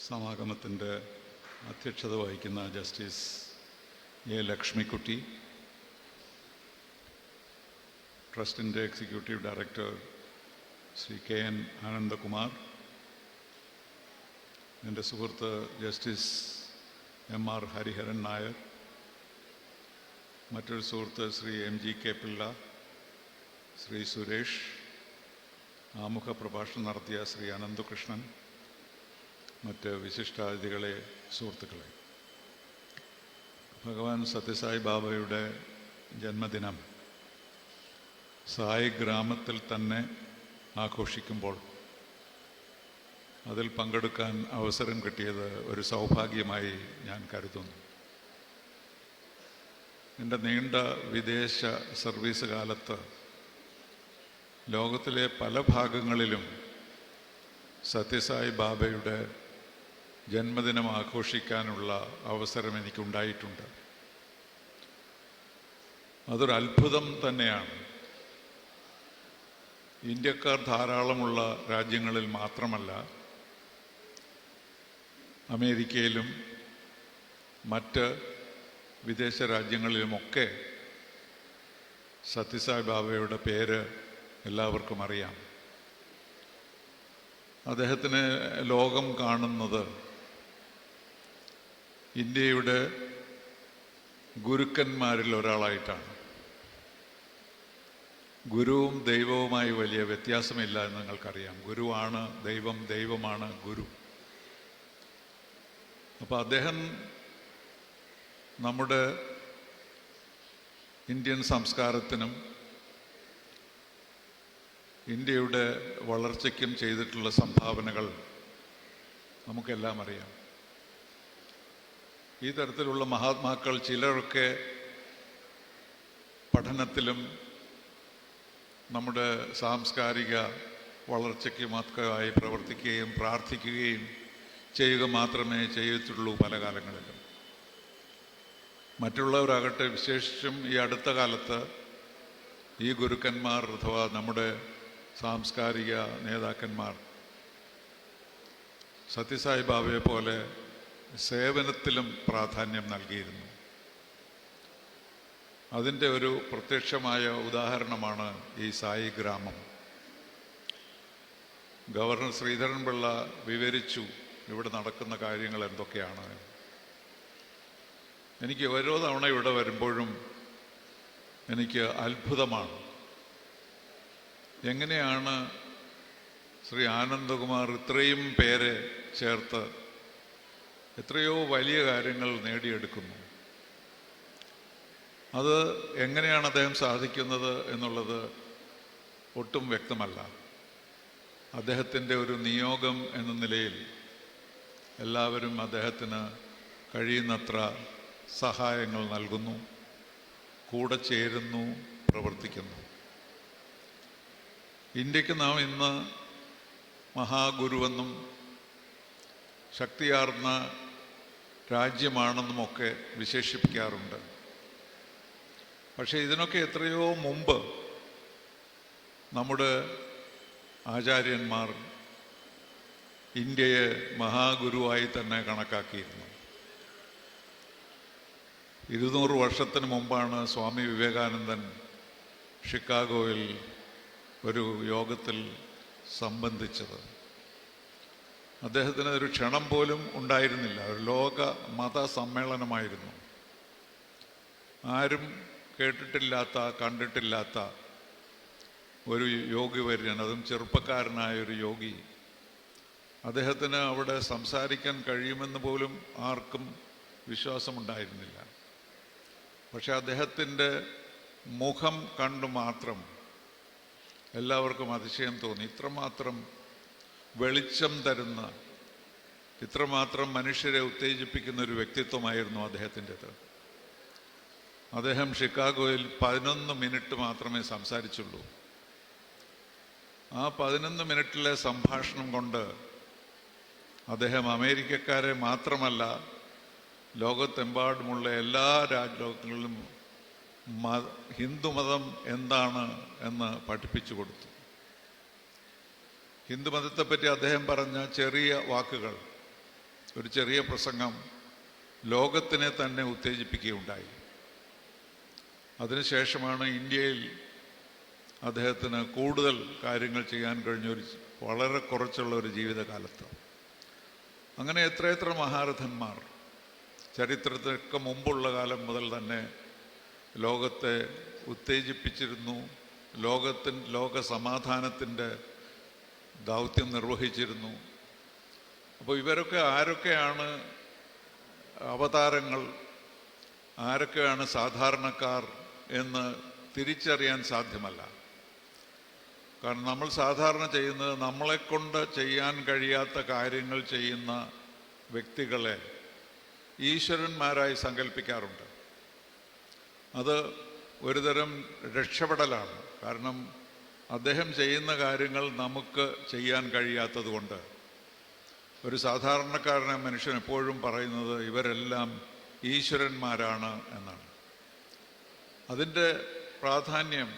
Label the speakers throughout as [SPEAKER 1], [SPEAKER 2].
[SPEAKER 1] സമാഗമത്തിൻ്റെ അധ്യക്ഷത വഹിക്കുന്ന ജസ്റ്റിസ് 𝐏𝐸𝐿ക്ഷ്മിക്കുട്ടി, ട്രസ്റ്റിൻ്റെ എക്സിക്യൂട്ടീവ് ഡയറക്ടർ ശ്രീ 𝐾𝑁 ആനന്ദകുമാർ, എൻ്റെ സുഹൃത്ത് ജസ്റ്റിസ് M.R. ഹരിഹരൻ നായർ, മറ്റൊരു സുഹൃത്ത് ശ്രീ 𝐒𝐫𝐾𝐬 പിള്ള, ശ്രീ സുരേഷ്, ആമുഖ പ്രഭാഷണം നടത്തിയ ശ്രീ അനന്തകൃഷ്ണൻ, മറ്റ് വിശിഷ്ടാതിഥികളെ, സുഹൃത്തുക്കളെ, ഭഗവാൻ സത്യസായി ബാബയുടെ ജന്മദിനം സായി ഗ്രാമത്തിൽ തന്നെ ആഘോഷിക്കുമ്പോൾ അതിൽ പങ്കെടുക്കാൻ അവസരം കിട്ടിയത് ഒരു സൗഭാഗ്യമായി ഞാൻ കരുതുന്നു. എൻ്റെ നീണ്ട വിദേശ സർവീസ് കാലത്ത് ലോകത്തിലെ പല ഭാഗങ്ങളിലും സത്യസായി ബാബയുടെ ജന്മദിനം ആഘോഷിക്കാനുള്ള അവസരം എനിക്കുണ്ടായിട്ടുണ്ട്. അതൊരു അത്ഭുതം തന്നെയാണ്. ഇന്ത്യക്കാർ ധാരാളമുള്ള രാജ്യങ്ങളിൽ മാത്രമല്ല, അമേരിക്കയിലും മറ്റ് വിദേശ രാജ്യങ്ങളിലുമൊക്കെ സത്യസായി ബാബയുടെ പേര് എല്ലാവർക്കും അറിയാം. അദ്ദേഹത്തിന് ലോകം കാണുന്നത് ഇന്ത്യയുടെ ഗുരുക്കന്മാരിൽ ഒരാളായിട്ടാണ്. ഗുരുവും ദൈവവുമായി വലിയ വ്യത്യാസമില്ല എന്ന് നിങ്ങൾക്കറിയാം. ഗുരുവാണ് ദൈവം, ദൈവമാണ് ഗുരു. അപ്പോൾ അദ്ദേഹം നമ്മുടെ ഇന്ത്യൻ സംസ്കാരത്തിനും ഇന്ത്യയുടെ വളർച്ചയ്ക്കും ചെയ്തിട്ടുള്ള സംഭാവനകൾ നമുക്കെല്ലാം അറിയാം. ഈ തരത്തിലുള്ള മഹാത്മാക്കൾ ചിലരൊക്കെ പഠനത്തിലും നമ്മുടെ സാംസ്കാരിക വളർച്ചയ്ക്കുമൊക്കെയായി പ്രവർത്തിക്കുകയും പ്രാർത്ഥിക്കുകയും ചെയ്യുക മാത്രമേ ചെയ്യത്തുള്ളൂ പല കാലങ്ങളിലും. മറ്റുള്ളവരാകട്ടെ, വിശേഷിച്ചും ഈ അടുത്ത കാലത്ത് ഈ ഗുരുക്കന്മാർ അഥവാ നമ്മുടെ സാംസ്കാരിക നേതാക്കന്മാർ സത്യസായി ബാബയെ പോലെ സേവനത്തിലും പ്രാധാന്യം നൽകിയിരുന്നു. അതിൻ്റെ ഒരു പ്രത്യക്ഷമായ ഉദാഹരണമാണ് ഈ സായി ഗ്രാമം. ഗവർണർ ശ്രീധരൻ പിള്ള വിവരിച്ചു ഇവിടെ നടക്കുന്ന കാര്യങ്ങൾ എന്തൊക്കെയാണ്. എനിക്ക് ഓരോ തവണ ഇവിടെ വരുമ്പോഴും എനിക്ക് അത്ഭുതമാണ്. എങ്ങനെയാണ് ശ്രീ ആനന്ദകുമാർ ഇത്രയും പേരെ ചേർത്ത് എത്രയോ വലിയ കാര്യങ്ങൾ നേടിയെടുക്കുന്നു. അത് എങ്ങനെയാണ് അദ്ദേഹം സാധിക്കുന്നത് എന്നുള്ളത് ഒട്ടും വ്യക്തമല്ല. അദ്ദേഹത്തിൻ്റെ ഒരു നിയോഗം എന്ന നിലയിൽ എല്ലാവരും അദ്ദേഹത്തിന് കഴിയുന്നത്ര സഹായങ്ങൾ നൽകുന്നു, കൂടെ ചേരുന്നു, പ്രവർത്തിക്കുന്നു. ഇന്ത്യക്ക് നാം ഇന്ന് മഹാഗുരുവെന്നും ശക്തിയാർന്ന രാജ്യമാണെന്നുമൊക്കെ വിശേഷിപ്പിക്കാറുണ്ട്. പക്ഷേ ഇതിനൊക്കെ എത്രയോ മുമ്പ് നമ്മുടെ ആചാര്യന്മാർ ഇന്ത്യയെ മഹാഗുരുവായി തന്നെ കണക്കാക്കിയിരുന്നു. 200 വർഷത്തിന് മുമ്പാണ് സ്വാമി വിവേകാനന്ദൻ ഷിക്കാഗോയിൽ ഒരു യോഗത്തിൽ സംബന്ധിച്ചത്. അദ്ദേഹത്തിന് ഒരു ക്ഷണം പോലും ഉണ്ടായിരുന്നില്ല. ഒരു ലോക മത സമ്മേളനമായിരുന്നു. ആരും കേട്ടിട്ടില്ലാത്ത, കണ്ടിട്ടില്ലാത്ത ഒരു യോഗി വര്യൻ, അതും ചെറുപ്പക്കാരനായൊരു യോഗി, അദ്ദേഹത്തിന് അവിടെ സംസാരിക്കാൻ കഴിയുമെന്ന് പോലും ആർക്കും വിശ്വാസമുണ്ടായിരുന്നില്ല. പക്ഷെ അദ്ദേഹത്തിൻ്റെ മുഖം കണ്ടു മാത്രം എല്ലാവർക്കും അതിശയം തോന്നി. ഇത്രമാത്രം വെളിച്ചം തരുന്ന, ഇത്രമാത്രം മനുഷ്യരെ ഉത്തേജിപ്പിക്കുന്ന ഒരു വ്യക്തിത്വമായിരുന്നു അദ്ദേഹത്തിൻ്റെത്. അദ്ദേഹം ഷിക്കാഗോയിൽ 11 മിനിറ്റ് മാത്രമേ സംസാരിച്ചുള്ളൂ. ആ 11 മിനിറ്റിലെ സംഭാഷണം കൊണ്ട് അദ്ദേഹം അമേരിക്കക്കാരെ മാത്രമല്ല, ലോകത്തെമ്പാടുമുള്ള എല്ലാ രാജ്യങ്ങളിലും ഹിന്ദുമതം എന്താണ് എന്ന് പഠിപ്പിച്ചു കൊടുത്തു. ഹിന്ദുമതത്തെപ്പറ്റി അദ്ദേഹം പറഞ്ഞ ചെറിയ വാക്കുകൾ ഒരു ചെറിയ പ്രസംഗം ലോകത്തിനെ തന്നെ ഉത്തേജിപ്പിക്കുകയുണ്ടായി. അതിനുശേഷമാണ് ഇന്ത്യയിൽ അദ്ദേഹത്തിന് കൂടുതൽ കാര്യങ്ങൾ ചെയ്യാൻ കഴിഞ്ഞൊരു വളരെ കുറച്ചുള്ള ഒരു ജീവിതകാലത്ത്. അങ്ങനെ എത്രയെത്ര മഹാരഥന്മാർ ചരിത്രത്തിനൊക്കെ മുമ്പുള്ള കാലം മുതൽ തന്നെ ലോകത്തെ ഉത്തേജിപ്പിച്ചിരുന്നു, ലോക സമാധാനത്തിൻ്റെ ദൗത്യം നിർവഹിച്ചിരുന്നു. അപ്പോൾ ഇവരൊക്കെ ആരൊക്കെയാണ് അവതാരങ്ങൾ, ആരൊക്കെയാണ് സാധാരണക്കാർ എന്ന് തിരിച്ചറിയാൻ സാധ്യമല്ല. കാരണം നമ്മൾ സാധാരണ ചെയ്യുന്നത് നമ്മളെക്കൊണ്ട് ചെയ്യാൻ കഴിയാത്ത കാര്യങ്ങൾ ചെയ്യുന്ന വ്യക്തികളെ ഈശ്വരന്മാരായി സങ്കല്പിക്കാറുണ്ട്. അത് ഒരുതരം രക്ഷപ്പെടലാണ്. കാരണം അദ്ദേഹം ചെയ്യുന്ന കാര്യങ്ങൾ നമുക്ക് ചെയ്യാൻ കഴിയാത്തത് കൊണ്ട് ഒരു സാധാരണക്കാരനെ മനുഷ്യൻ എപ്പോഴും പറയുന്നത് ഇവരെല്ലാം ഈശ്വരന്മാരാണ് എന്നാണ്. അതിൻ്റെ പ്രാധാന്യം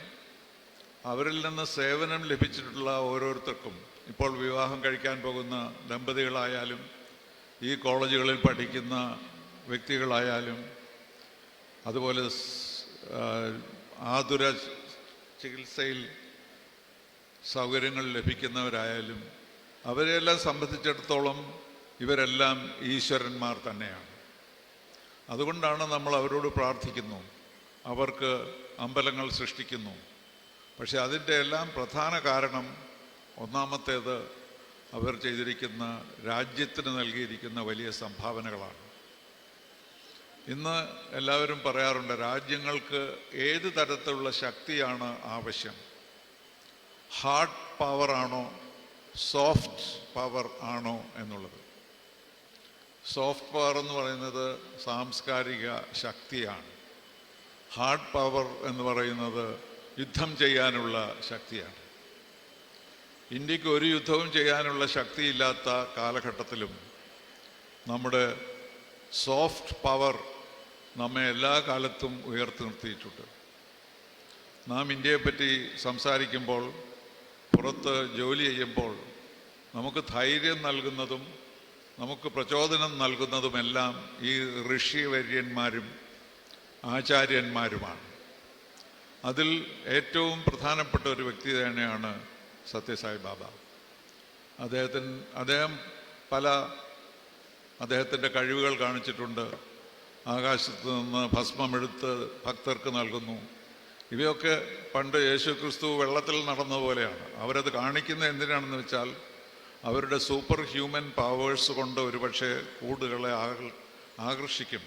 [SPEAKER 1] അവരിൽ നിന്ന് സേവനം ലഭിച്ചിട്ടുള്ള ഓരോരുത്തർക്കും, ഇപ്പോൾ വിവാഹം കഴിക്കാൻ പോകുന്ന ദമ്പതികളായാലും ഈ കോളേജുകളിൽ പഠിക്കുന്ന വ്യക്തികളായാലും അതുപോലെ ആതുര ചികിത്സയിൽ സൗകര്യങ്ങൾ ലഭിക്കുന്നവരായാലും അവരെയെല്ലാം സംബന്ധിച്ചിടത്തോളം ഇവരെല്ലാം ഈശ്വരന്മാർ തന്നെയാണ്. അതുകൊണ്ടാണ് നമ്മൾ അവരോട് പ്രാർത്ഥിക്കുന്നു, അവർക്ക് അമ്പലങ്ങൾ സൃഷ്ടിക്കുന്നു. പക്ഷെ അതിൻ്റെ എല്ലാം പ്രധാന കാരണം ഒന്നാമത്തേത് അവർ ചെയ്തിരിക്കുന്ന രാജ്യത്തിന് നൽകിയിരിക്കുന്ന വലിയ സംഭാവനകളാണ്. ഇന്ന് എല്ലാവരും പറയാറുണ്ട് രാജ്യങ്ങൾക്ക് ഏത് തരത്തിലുള്ള ശക്തിയാണ് ആവശ്യം, ഹാർഡ് പവർ ആണോ സോഫ്റ്റ് പവർ ആണോ എന്നുള്ളത്. സോഫ്റ്റ് പവർ എന്ന് പറയുന്നത് സാംസ്കാരിക ശക്തിയാണ്. ഹാർഡ് പവർ എന്ന് പറയുന്നത് യുദ്ധം ചെയ്യാനുള്ള ശക്തിയാണ്. ഇന്ത്യക്ക് ഒരു യുദ്ധവും ചെയ്യാനുള്ള ശക്തിയില്ലാത്ത കാലഘട്ടത്തിലും നമ്മുടെ സോഫ്റ്റ് പവർ നമ്മെ എല്ലാ കാലത്തും ഉയർത്തി നിർത്തിയിട്ടുണ്ട്. നാം ഇന്ത്യയെപ്പറ്റി സംസാരിക്കുമ്പോൾ, പുറത്ത് ജോലി ചെയ്യുമ്പോൾ നമുക്ക് ധൈര്യം നൽകുന്നതും നമുക്ക് പ്രചോദനം നൽകുന്നതുമെല്ലാം ഈ ഋഷിവര്യന്മാരും ആചാര്യന്മാരുമാണ്. അതിൽ ഏറ്റവും പ്രധാനപ്പെട്ട ഒരു വ്യക്തി തന്നെയാണ് സത്യസായി ബാബ. അദ്ദേഹം അദ്ദേഹത്തിൻ്റെ കഴിവുകൾ കാണിച്ചിട്ടുണ്ട്. ആകാശത്ത് നിന്ന് ഭസ്മമെടുത്ത് ഭക്തർക്ക് നൽകുന്നു. ഇവയൊക്കെ പണ്ട് യേശുക്രിസ്തു വെള്ളത്തിൽ നടന്നതുപോലെയാണ്. അവരത് കാണിക്കുന്നത് എന്തിനാണെന്ന് വെച്ചാൽ അവരുടെ സൂപ്പർ ഹ്യൂമൻ പവേഴ്സ് കൊണ്ട് ഒരുപക്ഷെ കൂടുകളെ ആകർഷിക്കും.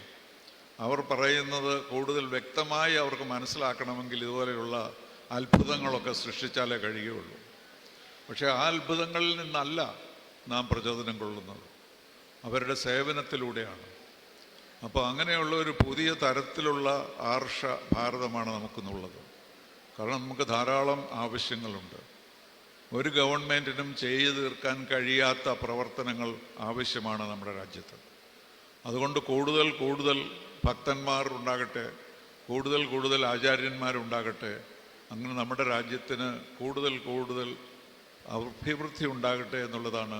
[SPEAKER 1] അവർ പറയുന്നത് കൂടുതൽ വ്യക്തമായി അവർക്ക് മനസ്സിലാക്കണമെങ്കിൽ ഇതുപോലെയുള്ള അത്ഭുതങ്ങളൊക്കെ സൃഷ്ടിച്ചാലേ കഴിയുകയുള്ളൂ. പക്ഷേ ആ അത്ഭുതങ്ങളിൽ നിന്നല്ല നാം പ്രചോദനം കൊള്ളുന്നത്, അവരുടെ സേവനത്തിലൂടെയാണ്. അപ്പോൾ അങ്ങനെയുള്ള ഒരു പുതിയ തരത്തിലുള്ള ആർഷ ഭാരതമാണ് നമുക്കിന്നുള്ളത്. കാരണം നമുക്ക് ധാരാളം ആവശ്യങ്ങളുണ്ട്. ഒരു ഗവൺമെൻറ്റിനും ചെയ്തു തീർക്കാൻ കഴിയാത്ത പ്രവർത്തനങ്ങൾ ആവശ്യമാണ് നമ്മുടെ രാജ്യത്ത്. അതുകൊണ്ട് കൂടുതൽ കൂടുതൽ ഭക്തന്മാർ ഉണ്ടാകട്ടെ, കൂടുതൽ ആചാര്യന്മാരുണ്ടാകട്ടെ. അങ്ങനെ നമ്മുടെ രാജ്യത്തിന് കൂടുതൽ അഭിവൃദ്ധി ഉണ്ടാകട്ടെ എന്നുള്ളതാണ്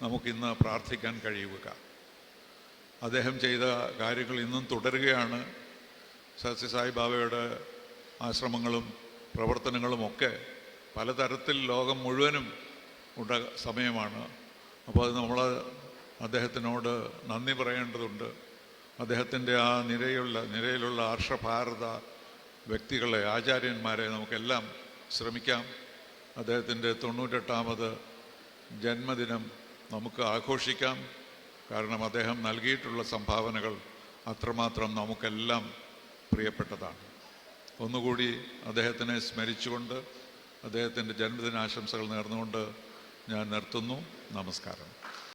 [SPEAKER 1] നമുക്കിന്ന് പ്രാർത്ഥിക്കാൻ കഴിയുക. അദ്ദേഹം ചെയ്ത കാര്യങ്ങൾ ഇന്നും തുടരുകയാണ്. സത്യസായി ബാബയുടെ ആശ്രമങ്ങളും പ്രവർത്തനങ്ങളുമൊക്കെ പലതരത്തിൽ ലോകം മുഴുവനും സമയമാണ്. അപ്പോൾ അത് നമ്മൾ അദ്ദേഹത്തിനോട് നന്ദി പറയേണ്ടതുണ്ട്. അദ്ദേഹത്തിൻ്റെ ആ നിരയിലുള്ള ആർഷഭാരത വ്യക്തികളെ, ആചാര്യന്മാരെ നമുക്കെല്ലാം ശ്രമിക്കാം. അദ്ദേഹത്തിൻ്റെ 98ാമത് ജന്മദിനം നമുക്ക് ആഘോഷിക്കാം. കാരണം അദ്ദേഹം നൽകിയിട്ടുള്ള സംഭാവനകൾ അത്രമാത്രം നമുക്കെല്ലാം പ്രിയപ്പെട്ടതാണ്. ഒന്നുകൂടി അദ്ദേഹത്തിനെ സ്മരിച്ചുകൊണ്ട് അദ്ദേഹത്തിൻ്റെ ജന്മദിനാശംസകൾ നേർന്നുകൊണ്ട് ഞാൻ നിർത്തുന്നു. നമസ്കാരം.